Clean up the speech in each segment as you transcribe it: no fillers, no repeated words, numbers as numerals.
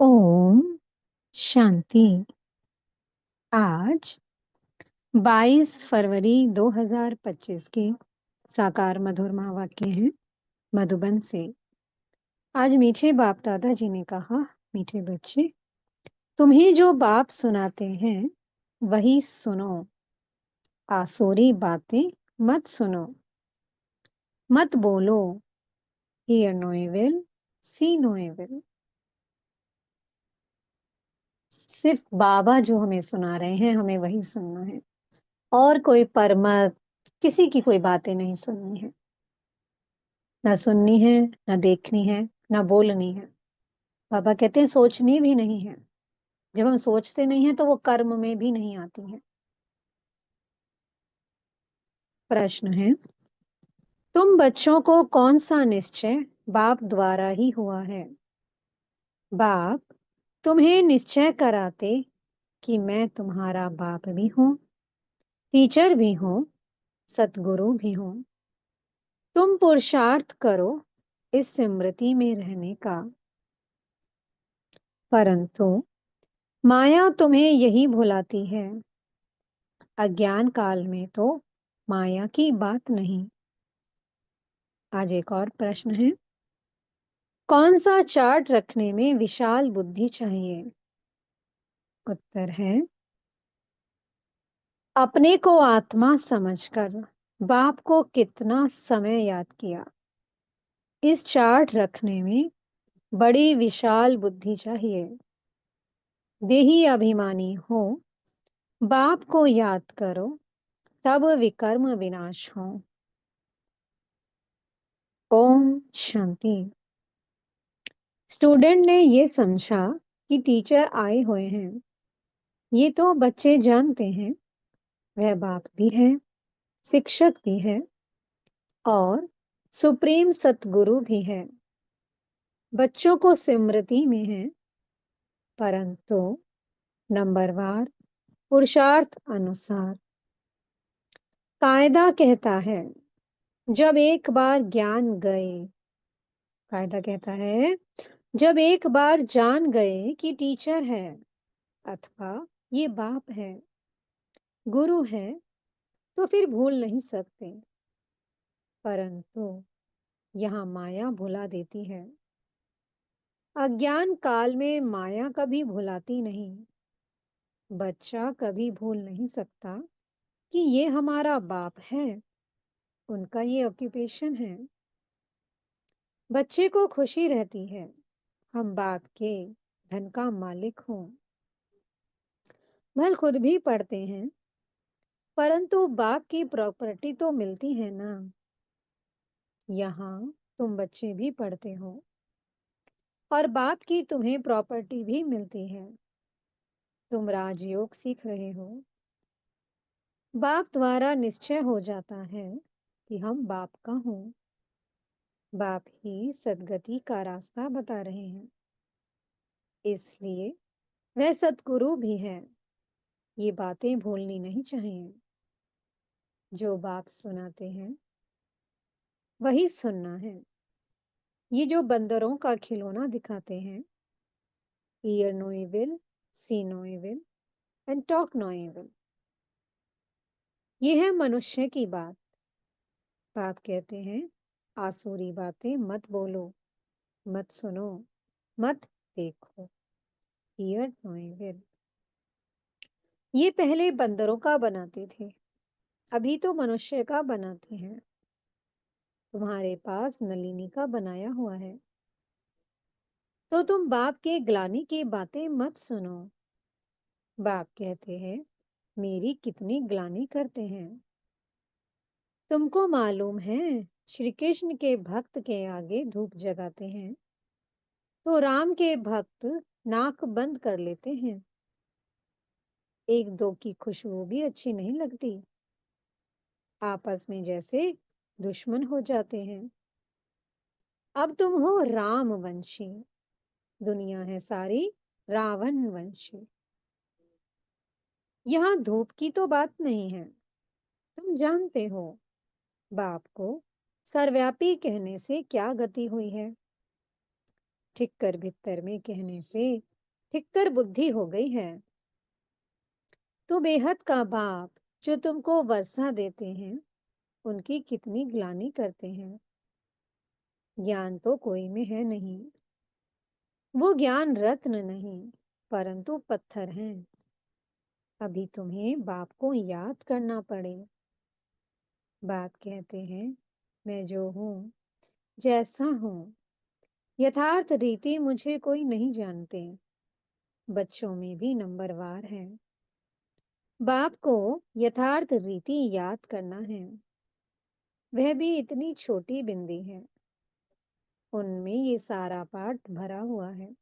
ओम शांति। आज 22 फरवरी 2025 के साकार मधुर महावाक्य हैं मधुबन से। आज मीठे बाप दादा जी ने कहा, मीठे बच्चे, तुम्हें जो बाप सुनाते हैं वही सुनो। आसुरी बातें मत सुनो, मत बोलो। Hear no evil, see no evil. सिर्फ बाबा जो हमें सुना रहे हैं, हमें वही सुनना है और कोई परमत किसी की कोई बातें नहीं सुननी है, ना सुननी है, ना देखनी है, ना बोलनी है। बाबा कहते हैं सोचनी भी नहीं है। जब हम सोचते नहीं है तो वो कर्म में भी नहीं आती है। प्रश्न है, तुम बच्चों को कौन सा निश्चय बाप द्वारा ही हुआ है? बाप तुम्हें निश्चय कराते कि मैं तुम्हारा बाप भी हूँ, टीचर भी हूँ, सतगुरु भी हूँ। तुम पुरुषार्थ करो इस स्मृति में रहने का, परंतु माया तुम्हें यही भुलाती है। अज्ञान काल में तो माया की बात नहीं। आज एक और प्रश्न है, कौन सा चार्ट रखने में विशाल बुद्धि चाहिए? उत्तर है, अपने को आत्मा समझकर बाप को कितना समय याद किया। इस चार्ट रखने में बड़ी विशाल बुद्धि चाहिए। देही अभिमानी हो, बाप को याद करो, तब विकर्म विनाश हो। ओम शांति। स्टूडेंट ने ये समझा कि टीचर आए हुए हैं। ये तो बच्चे जानते हैं, वह बाप भी है, शिक्षक भी है और सुप्रीम सतगुरु भी है। बच्चों को स्मृति में है, परंतु नंबरवार पुरुषार्थ अनुसार। कायदा कहता है, जब एक बार ज्ञान गए, कायदा कहता है जब एक बार जान गए कि टीचर है अथवा ये बाप है, गुरु है, तो फिर भूल नहीं सकते। परंतु यहाँ माया भुला देती है। अज्ञान काल में माया कभी भुलाती नहीं। बच्चा कभी भूल नहीं सकता कि ये हमारा बाप है, उनका ये ऑक्यूपेशन है। बच्चे को खुशी रहती है, हम बाप के धन का मालिक हों। भल खुद भी पढ़ते हैं, परंतु बाप की प्रॉपर्टी तो मिलती है ना। यहाँ तुम बच्चे भी पढ़ते हो और बाप की तुम्हें प्रॉपर्टी भी मिलती है। तुम राजयोग सीख रहे हो। बाप द्वारा निश्चय हो जाता है कि हम बाप का हूँ। बाप ही सदगति का रास्ता बता रहे हैं, इसलिए वह सतगुरु भी है। ये बातें भूलनी नहीं चाहिए। जो बाप सुनाते हैं वही सुनना है। ये जो बंदरों का खिलौना दिखाते हैं, hear no evil, see no evil and talk no evil, ये है मनुष्य की बात। बाप कहते हैं, आसुरी बातें मत बोलो, मत सुनो, मत देखो। Hear no evil. ये पहले बंदरों का बनाते थे, अभी तो मनुष्य का बनाते हैं। तुम्हारे पास नलिनी का बनाया हुआ है, तो तुम बाप के ग्लानि की बातें मत सुनो। बाप कहते हैं, मेरी कितनी ग्लानि करते हैं। तुमको मालूम है, श्री कृष्ण के भक्त के आगे धूप जगाते हैं तो राम के भक्त नाक बंद कर लेते हैं। एक दो की खुशबू भी अच्छी नहीं लगती, आपस में जैसे दुश्मन हो जाते हैं। अब तुम हो राम वंशी, दुनिया है सारी रावण वंशी। यहाँ धूप की तो बात नहीं है। तुम जानते हो बाप को सर्वव्यापी कहने से क्या गति हुई है। ठिक्कर भित्तर में कहने से ठिक्कर बुद्धि हो गई है। तो बेहद का बाप जो तुमको वर्षा देते हैं, उनकी कितनी ग्लानि करते हैं। ज्ञान तो कोई में है नहीं, वो ज्ञान रत्न नहीं, परंतु पत्थर हैं। अभी तुम्हें बाप को याद करना पड़े। बाप कहते हैं, मैं जो हूँ, जैसा हूँ, यथार्थ रीति मुझे कोई नहीं जानते। बच्चों में भी नंबरवार हैं। बाप को यथार्थ रीति याद करना है। वह भी इतनी छोटी बिंदी है, उनमें ये सारा पाठ भरा हुआ है।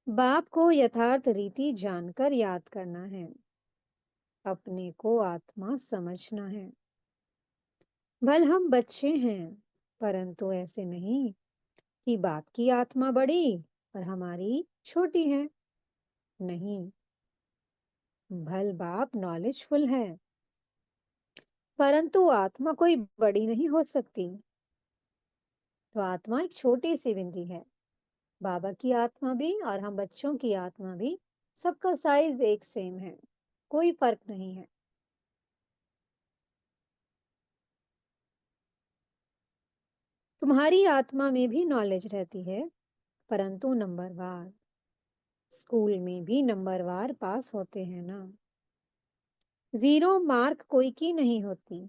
बाप को यथार्थ रीति जानकर याद करना है। अपने को आत्मा समझना है। भल हम बच्चे हैं, परंतु ऐसे नहीं कि बाप की आत्मा बड़ी और हमारी छोटी है। नहीं, भल बाप नॉलेजफुल है, परंतु आत्मा कोई बड़ी नहीं हो सकती। तो आत्मा एक छोटी सी बिंदी है। बाबा की आत्मा भी और हम बच्चों की आत्मा भी, सबका साइज एक सेम है, कोई फर्क नहीं है। तुम्हारी आत्मा में भी नॉलेज रहती है, परंतु नंबरवार। स्कूल में भी नंबरवार पास होते हैं ना। जीरो मार्क कोई की नहीं होती,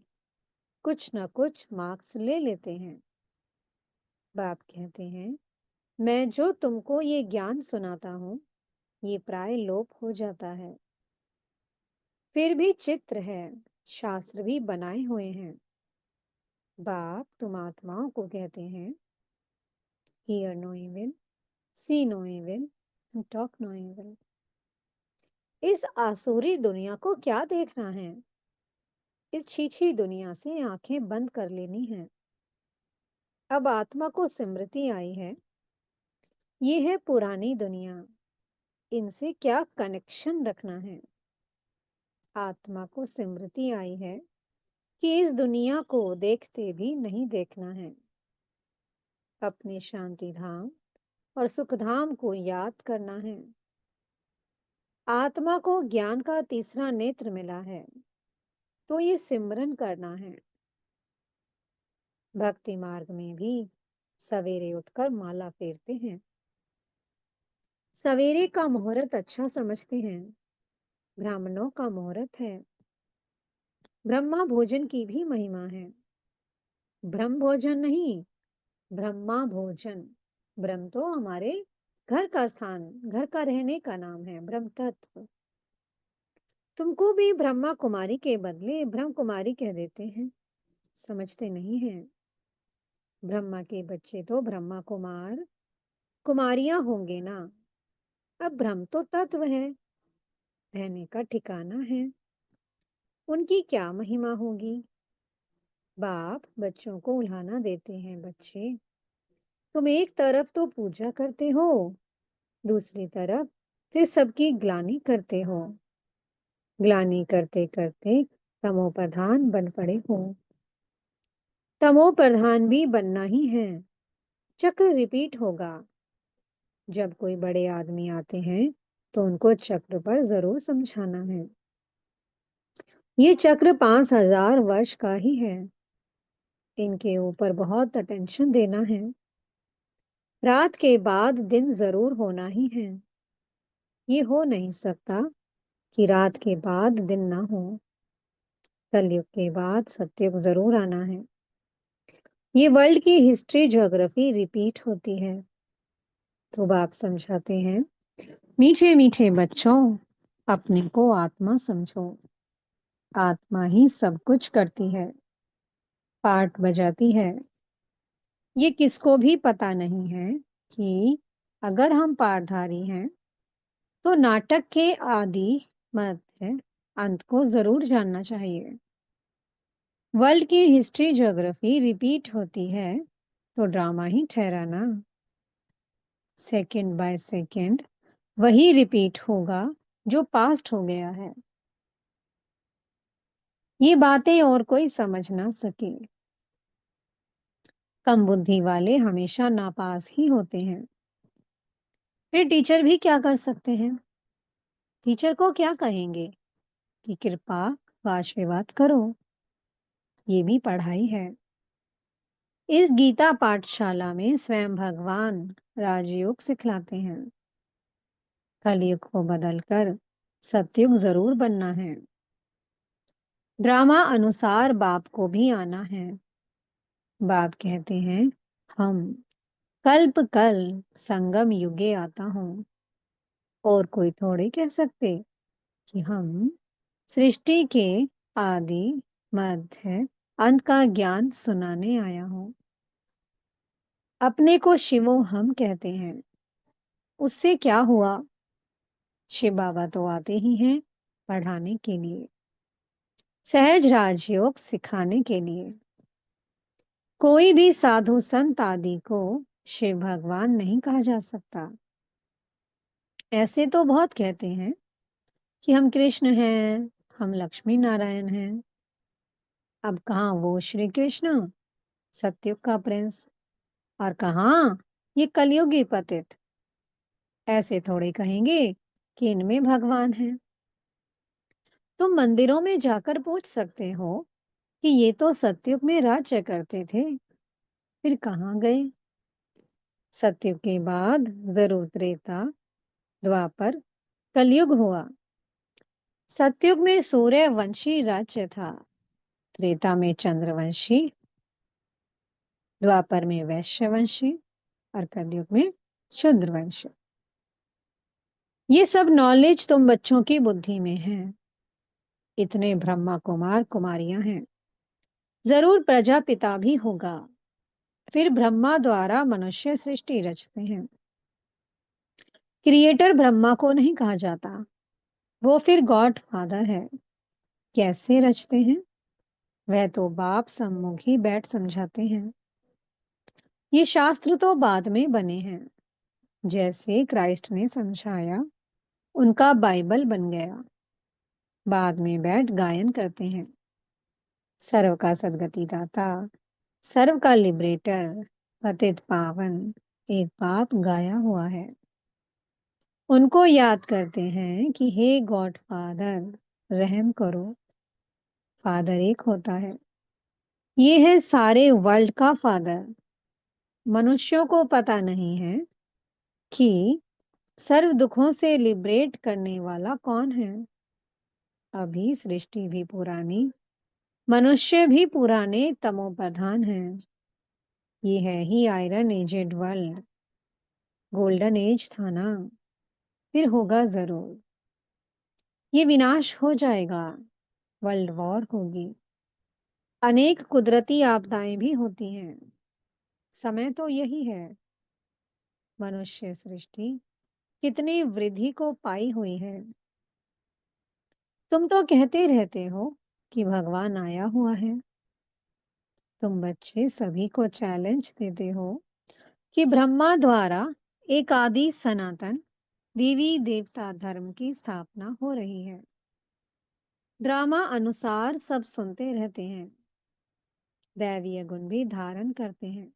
कुछ ना कुछ मार्क्स ले लेते हैं। बाप कहते हैं, मैं जो तुमको ये ज्ञान सुनाता हूँ, ये प्राय लोप हो जाता है। फिर भी चित्र है, शास्त्र भी बनाए हुए हैं। बाप तुम आत्माओं को कहते हैं, hear no evil, see no evil, and talk no evil। इस आसुरी दुनिया को क्या देखना है? इस छीछी दुनिया से आंखें बंद कर लेनी है। अब आत्मा को स्मृति आई है, ये है पुरानी दुनिया, इनसे क्या कनेक्शन रखना है। आत्मा को स्मृति आई है कि इस दुनिया को देखते भी नहीं देखना है। अपने शांति धाम और सुख धाम को याद करना है। आत्मा को ज्ञान का तीसरा नेत्र मिला है, तो ये सिमरन करना है। भक्ति मार्ग में भी सवेरे उठकर माला फेरते हैं। सवेरे का मुहूर्त अच्छा समझते हैं। ब्राह्मणों का मुहूर्त है। ब्रह्मा भोजन की भी महिमा है। ब्रह्म भोजन नहीं, ब्रह्मा भोजन। ब्रह्म तो हमारे घर का स्थान, घर का रहने का नाम है, ब्रह्म तत्व। तुमको भी ब्रह्मा कुमारी के बदले ब्रह्म कुमारी कह देते हैं, समझते नहीं हैं। ब्रह्मा के बच्चे तो ब्रह्मा कुमार कुमारियां होंगे ना। अब ब्रह्म तो तत्व है, रहने का ठिकाना है, उनकी क्या महिमा होगी। बाप बच्चों को उल्हाना देते हैं, बच्चे तुम एक तरफ तो पूजा करते हो, दूसरी तरफ फिर सबकी ग्लानि करते हो। ग्लानि करते करते तमो प्रधान बन पड़े हो। तमो प्रधान भी बनना ही है, चक्र रिपीट होगा। जब कोई बड़े आदमी आते हैं तो उनको चक्र पर जरूर समझाना है। ये चक्र 5000 वर्ष का ही है, इनके ऊपर बहुत अटेंशन देना है। रात के बाद दिन जरूर होना ही है। ये हो नहीं सकता कि रात के बाद दिन ना हो। कलयुग के बाद सतयुग जरूर आना है। ये वर्ल्ड की हिस्ट्री ज्योग्राफी रिपीट होती है। तो बाप समझाते हैं, मीठे मीठे बच्चों, अपने को आत्मा समझो। आत्मा ही सब कुछ करती है, पार्ट बजाती है। ये किसको भी पता नहीं है कि अगर हम पार्टधारी हैं तो नाटक के आदि मध्य अंत को जरूर जानना चाहिए। वर्ल्ड की हिस्ट्री ज्योग्राफी रिपीट होती है तो ड्रामा ही ठहरा ना। सेकंड बाय सेकंड वही रिपीट होगा जो पास्ट हो गया है। ये बातें और कोई समझ ना सके। कम बुद्धि वाले हमेशा नापास ही होते हैं। फिर टीचर भी क्या कर सकते हैं? टीचर को क्या कहेंगे कि कृपा व आशीर्वाद करो। ये भी पढ़ाई है। इस गीता पाठशाला में स्वयं भगवान राजयोग सिखलाते हैं। कलयुग को बदलकर सतयुग जरूर बनना है। ड्रामा अनुसार बाप को भी आना है। बाप कहते हैं, हम कल्प कल संगम युगे आता हूँ। और कोई थोड़े कह सकते कि हम सृष्टि के आदि मध्य अंत का ज्ञान सुनाने आया हूँ। अपने को शिवो हम कहते हैं। उससे क्या हुआ? शिव बाबा तो आते ही हैं पढ़ाने के लिए, सहज राजयोग सिखाने के लिए। कोई भी साधु संत आदि को शिव भगवान नहीं कहा जा सकता। ऐसे तो बहुत कहते हैं कि हम कृष्ण हैं, हम लक्ष्मी नारायण हैं। अब कहाँ वो श्री कृष्ण सतयुग का प्रिंस, और कहाँ ये कलयुगी पतित। ऐसे थोड़े कहेंगे कि इनमें भगवान है। तुम मंदिरों में जाकर पूछ सकते हो कि ये तो सतयुग में राज्य करते थे, फिर कहाँ गए? सतयुग के बाद जरूर त्रेता, द्वापर, कलयुग हुआ। सतयुग में सूर्यवंशी राज्य था, त्रेता में चंद्रवंशी, द्वापर में वैश्यवंशी और कलयुग में शूद्रवंशी। ये सब नॉलेज तुम बच्चों की बुद्धि में है। इतने ब्रह्मा कुमार कुमारियां हैं, जरूर प्रजापिता भी होगा। फिर ब्रह्मा द्वारा मनुष्य सृष्टि रचते हैं। क्रिएटर ब्रह्मा को नहीं कहा जाता, वो फिर गॉड फादर है। कैसे रचते हैं? वह तो बाप सम्मुख ही बैठ समझाते हैं। ये शास्त्र तो बाद में बने हैं। जैसे क्राइस्ट ने समझाया, उनका बाइबल बन गया। बाद में बैठ गायन करते हैं। सर्व का सद्गति दाता, सर्व का लिबरेटर, पतित पावन, एक बाप गाया हुआ है। उनको याद करते हैं कि हे गॉड फादर, रहम करो। फादर एक होता है। ये है सारे वर्ल्ड का फादर। मनुष्यों को पता नहीं है कि सर्व दुखों से लिबरेट करने वाला कौन है। अभी सृष्टि भी पुरानी, मनुष्य भी पुराने तमो प्रधान हैं। ये है ही iron aged world. Golden age था ना, फिर होगा जरूर। ये विनाश हो जाएगा, वर्ल्ड वॉर होगी। अनेक कुदरती आपदाएं भी होती हैं। समय तो यही है। मनुष्य सृष्टि कितनी वृद्धि को पाई हुई है। तुम तो कहते रहते हो कि भगवान आया हुआ है। तुम बच्चे सभी को चैलेंज देते हो कि ब्रह्मा द्वारा एक आदि सनातन देवी देवता धर्म की स्थापना हो रही है। ड्रामा अनुसार सब सुनते रहते हैं, दैवीय गुण भी धारण करते हैं।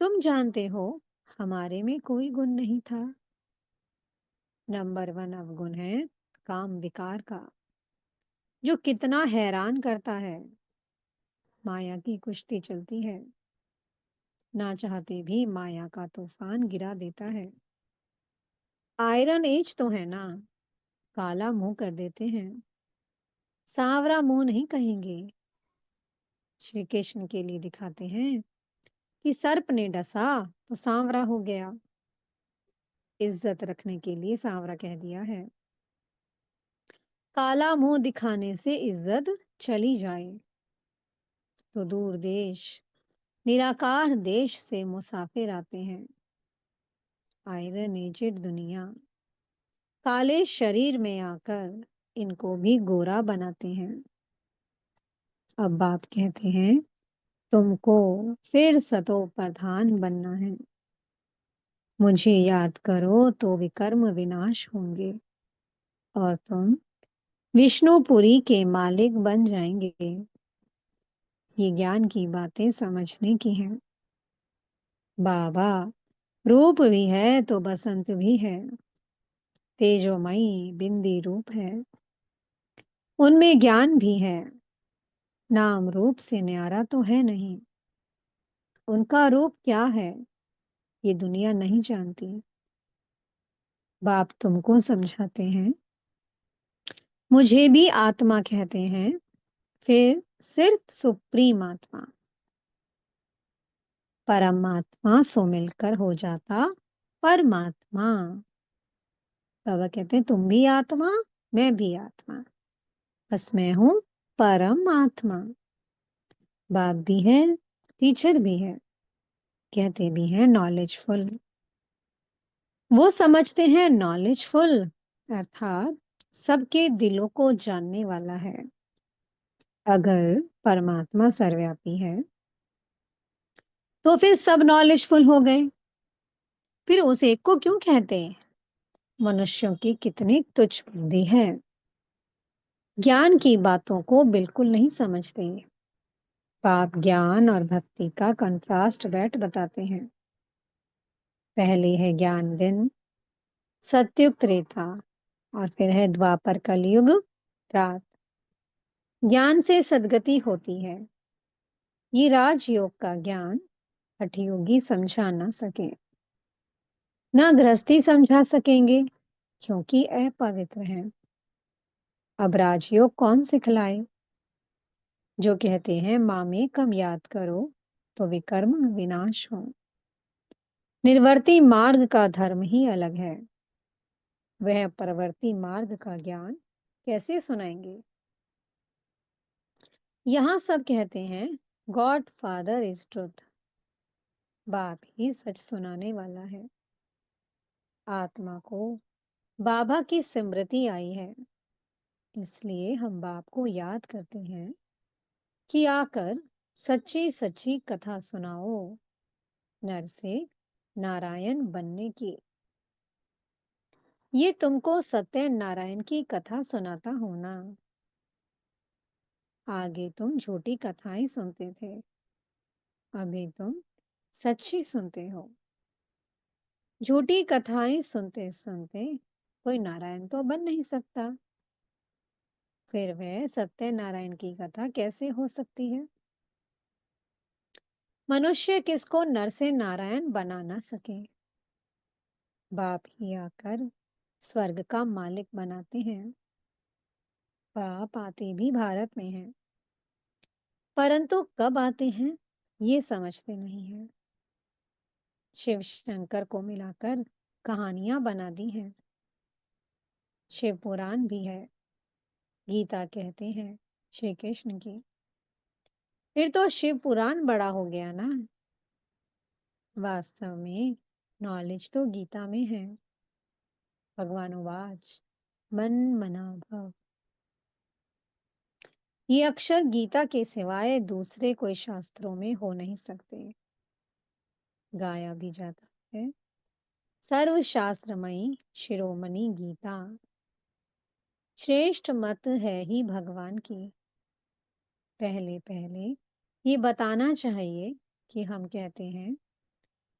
तुम जानते हो हमारे में कोई गुण नहीं था। नंबर वन अवगुण है काम विकार का, जो कितना हैरान करता है। माया की कुश्ती चलती है, ना चाहते भी माया का तूफान गिरा देता है। आयरन एज तो है ना, काला मुंह कर देते हैं। सांवरा मुंह नहीं कहेंगे। श्री कृष्ण के लिए दिखाते हैं कि सर्प ने डसा तो सांवरा हो गया। इज्जत रखने के लिए सांवरा कह दिया है। काला मुंह दिखाने से इज्जत चली जाए तो दूर देश, निराकार देश से मुसाफिर आते हैं। आयरन एजेड दुनिया काले शरीर में आकर इनको भी गोरा बनाते हैं। अब बाप कहते हैं, तुमको फिर सतो प्रधान बनना है। मुझे याद करो तो विकर्म विनाश होंगे और तुम विष्णुपुरी के मालिक बन जाएंगे। ये ज्ञान की बातें समझने की हैं। बाबा, रूप भी है तो बसंत भी है, तेजोमयी बिंदी रूप है, उनमें ज्ञान भी है, नाम रूप से न्यारा तो है नहीं, उनका रूप क्या है ये दुनिया नहीं जानती। बाप तुमको समझाते हैं, मुझे भी आत्मा कहते हैं, फिर सिर्फ सुप्रीम आत्मा, परमात्मा सो मिलकर हो जाता परमात्मा। बाबा कहते हैं तुम भी आत्मा, मैं भी आत्मा, बस मैं हूँ परम आत्मा। बाप भी है, टीचर भी है, कहते भी हैं नॉलेजफुल। वो समझते हैं नॉलेजफुल अर्थात सबके दिलों को जानने वाला है। अगर परमात्मा सर्वव्यापी है तो फिर सब नॉलेजफुल हो गए। फिर उस एक को क्यों कहते हैं? मनुष्यों की कितनी तुच्छ बुद्धि है, ज्ञान की बातों को बिल्कुल नहीं समझते। पाप ज्ञान और भक्ति का कंट्रास्ट बैठ बताते हैं। पहले है ज्ञान दिन, सतयुग त्रेता, और फिर है द्वापर कलयुग रात। ज्ञान से सद्गति होती है। ये राजयोग का ज्ञान हठयोगी समझा ना सके, ना गृहस्थी समझा सकेंगे, क्योंकि अपवित्र हैं। अब राजयोग कौन सिखलाए? जो कहते हैं माँ में कम याद करो तो विकर्म विनाश हो। निर्वर्ती मार्ग का धर्म ही अलग है, वह परवर्ती मार्ग का ज्ञान कैसे सुनाएंगे? यहाँ सब कहते हैं गॉड फादर इज ट्रुथ, बाप ही सच सुनाने वाला है। आत्मा को बाबा की स्मृति आई है, इसलिए हम बाप को याद करते हैं कि आकर सच्ची सच्ची कथा सुनाओ, नर से नारायण बनने की। ये तुमको सत्य नारायण की कथा सुनाता हूं ना। आगे तुम झूठी कथाएं सुनते थे, अभी तुम सच्ची सुनते हो। झूठी कथाएं सुनते सुनते कोई नारायण तो बन नहीं सकता, फिर वह सत्यनारायण की कथा कैसे हो सकती है? मनुष्य किसको नर से नारायण बना ना सके, बाप ही आकर स्वर्ग का मालिक बनाते हैं। बाप आते भी भारत में हैं, परंतु कब आते हैं ये समझते नहीं है। शिव शंकर को मिलाकर कहानियां बना दी हैं। शिव पुराण भी है, गीता कहते हैं श्री कृष्ण की। फिर तो शिव पुराण बड़ा हो गया ना। वास्तव में नॉलेज तो गीता में है। भगवान उवाच मन मना भव। ये अक्षर गीता के सिवाय दूसरे कोई शास्त्रों में हो नहीं सकते। गाया भी जाता है सर्वशास्त्रमयी शिरोमणि गीता, श्रेष्ठ मत है ही भगवान की। पहले पहले ये बताना चाहिए कि हम कहते हैं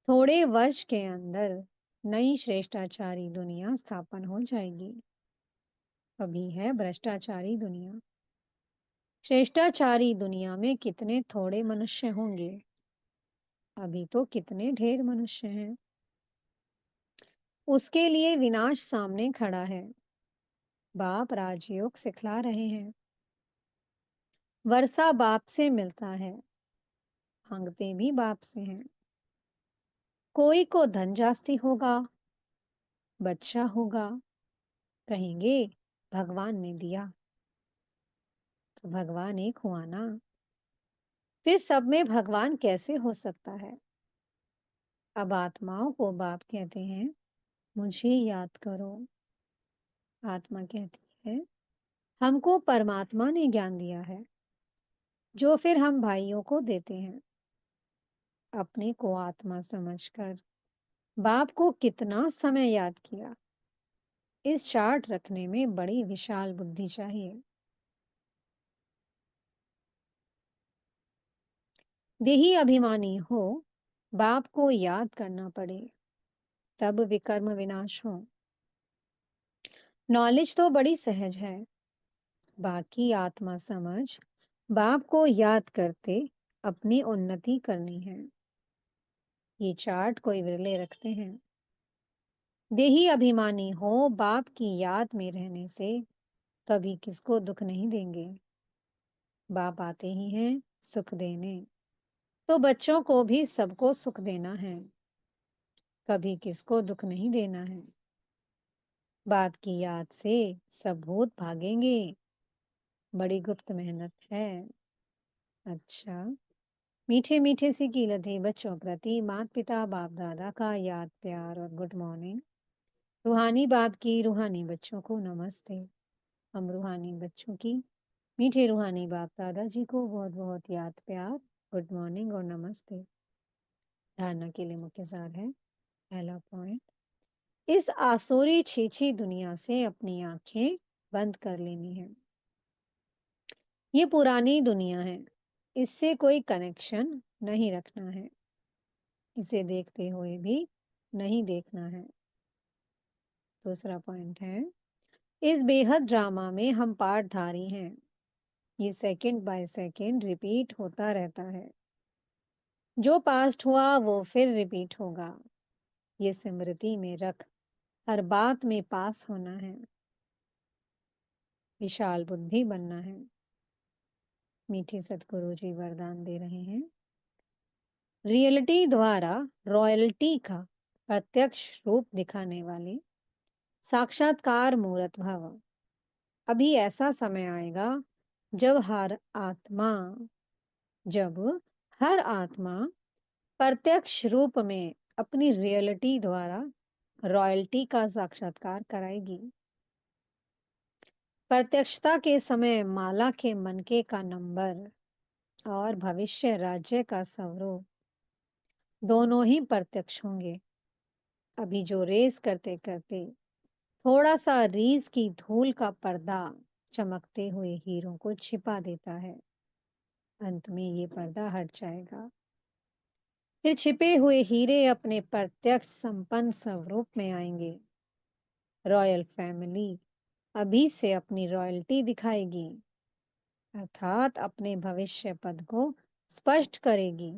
थोड़े वर्ष के अंदर नई श्रेष्ठाचारी दुनिया स्थापन हो जाएगी। अभी है भ्रष्टाचारी दुनिया। श्रेष्ठाचारी दुनिया में कितने थोड़े मनुष्य होंगे, अभी तो कितने ढेर मनुष्य हैं। उसके लिए विनाश सामने खड़ा है। बाप राजयोग सिखला रहे हैं। वर्षा बाप से मिलता है, मांगते भी बाप से हैं। कोई को धन जास्ती होगा, बच्चा होगा, कहेंगे भगवान ने दिया, तो भगवान एक हुआ ना। फिर सब में भगवान कैसे हो सकता है? अब आत्माओं को बाप कहते हैं मुझे याद करो। आत्मा कहती है हमको परमात्मा ने ज्ञान दिया है, जो फिर हम भाइयों को देते हैं। अपने को आत्मा समझकर बाप को कितना समय याद किया। इस चार्ट रखने में बड़ी विशाल बुद्धि चाहिए। देही अभिमानी हो, बाप को याद करना पड़े, तब विकर्म विनाश हो। नॉलेज तो बड़ी सहज है, बाकी आत्मा समझ, बाप को याद करते अपनी उन्नति करनी है। ये चार्ट कोई विरले रखते हैं। देही अभिमानी हो, बाप की याद में रहने से कभी किसको दुख नहीं देंगे। बाप आते ही हैं सुख देने, तो बच्चों को भी सबको सुख देना है, कभी किसको दुख नहीं देना है। बाप की याद से सब भूत भागेंगे, बड़ी गुप्त मेहनत है। अच्छा, मीठे मीठे सी कीलतें बच्चों प्रति माता पिता बाप दादा का याद प्यार और गुड मॉर्निंग। रूहानी बाप की रूहानी बच्चों को नमस्ते। हम रूहानी बच्चों की मीठे रूहानी बाप दादा जी को बहुत बहुत याद प्यार, गुड मॉर्निंग और नमस्ते। धारणा के लिए मुख्य सार है। पहला पॉइंट, इस आसुरी छीछी दुनिया से अपनी आंखें बंद कर लेनी है। ये पुरानी दुनिया है, इससे कोई कनेक्शन नहीं रखना है, इसे देखते हुए भी नहीं देखना है। दूसरा पॉइंट है, इस बेहद ड्रामा में हम पार्टधारी हैं। ये सेकंड बाय सेकंड रिपीट होता रहता है। जो पास्ट हुआ वो फिर रिपीट होगा। ये स्मृति में रख, हर बात में पास होना है, विशाल बुद्धि बनना है। मीठे सतगुरु जी वरदान दे रहे हैं। रियलिटी द्वारा रॉयल्टी का प्रत्यक्ष रूप दिखाने वाले साक्षात्कार मूर्त भव। अभी ऐसा समय आएगा जब जब हर आत्मा प्रत्यक्ष रूप में अपनी रियलिटी द्वारा रॉयल्टी का साक्षात्कार कराएगी। प्रत्यक्षता के समय माला के मनके का नंबर और भविष्य राज्य का स्वरूप दोनों ही प्रत्यक्ष होंगे। अभी जो रेस करते करते थोड़ा सा रीस की धूल का पर्दा चमकते हुए हीरों को छिपा देता है, अंत में ये पर्दा हट जाएगा। फिर छिपे हुए हीरे अपने प्रत्यक्ष संपन्न स्वरूप में आएंगे। रॉयल फैमिली अभी से अपनी रॉयल्टी दिखाएगी, अर्थात अपने भविष्य पद को स्पष्ट करेगी।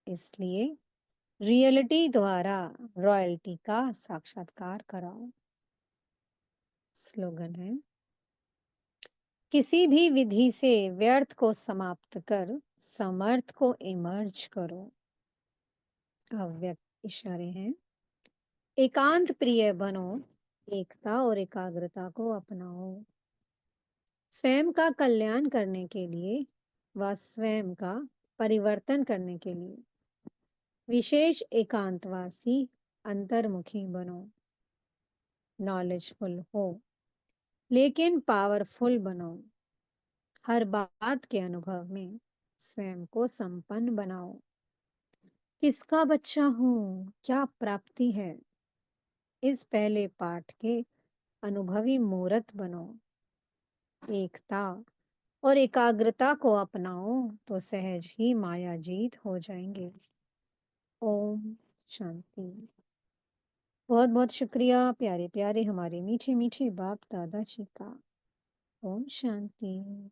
इसलिए रियलिटी द्वारा रॉयल्टी का साक्षात्कार कराओ। स्लोगन है, किसी भी विधि से व्यर्थ को समाप्त कर समर्थ को इमर्ज करो। अव्यक्त इशारे हैं। एकांत प्रिय बनो, एकता और एकाग्रता को अपनाओ। स्वयं का कल्याण करने के लिए व स्वयं का परिवर्तन करने के लिए विशेष एकांतवासी अंतर्मुखी बनो। नॉलेजफुल हो लेकिन पावरफुल बनो। हर बात के अनुभव में स्वयं को संपन्न बनाओ। किसका बच्चा हूँ, क्या प्राप्ति है, इस पहले पाठ के अनुभवी मूर्त बनो। एकता और एकाग्रता को अपनाओ तो सहज ही माया जीत हो जाएंगे। ओम शांति। बहुत बहुत शुक्रिया प्यारे प्यारे हमारे मीठे मीठे बाप दादा जी का। ओम शांति।